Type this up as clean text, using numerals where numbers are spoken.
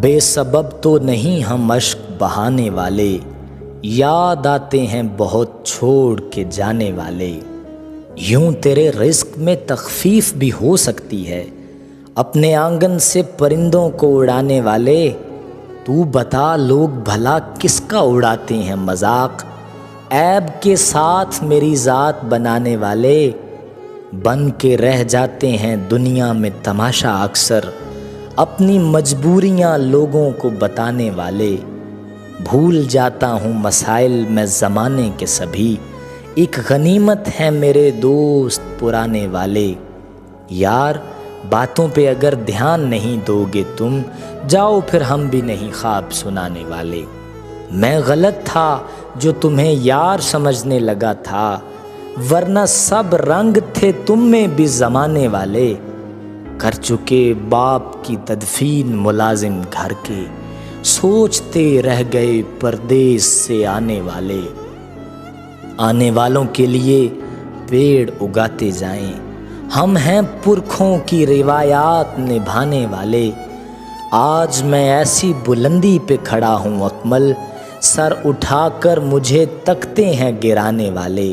बेसबब तो नहीं हम अश्क बहाने वाले, याद आते हैं बहुत छोड़ के जाने वाले। यूं तेरे रिस्क में तखफीफ भी हो सकती है, अपने आंगन से परिंदों को उड़ाने वाले। तू बता लोग भला किसका उड़ाते हैं मजाक, ऐब के साथ मेरी ज़ात बनाने वाले। बन के रह जाते हैं दुनिया में तमाशा अक्सर, अपनी मजबूरियां लोगों को बताने वाले। भूल जाता हूँ मसाइल मैं ज़माने के सभी, एक गनीमत है मेरे दोस्त पुराने वाले। यार बातों पे अगर ध्यान नहीं दोगे तुम, जाओ फिर हम भी नहीं ख्वाब सुनाने वाले। मैं गलत था जो तुम्हें यार समझने लगा था, वरना सब रंग थे तुम में भी ज़माने वाले। कर चुके बाप की तदफीन मुलाजिम घर के, सोचते रह गए परदेस से आने वाले। आने वालों के लिए पेड़ उगाते जाएं, हम हैं पुरखों की रिवायात निभाने वाले। आज मैं ऐसी बुलंदी पे खड़ा हूँ अकमल, सर उठाकर मुझे तकते हैं गिराने वाले।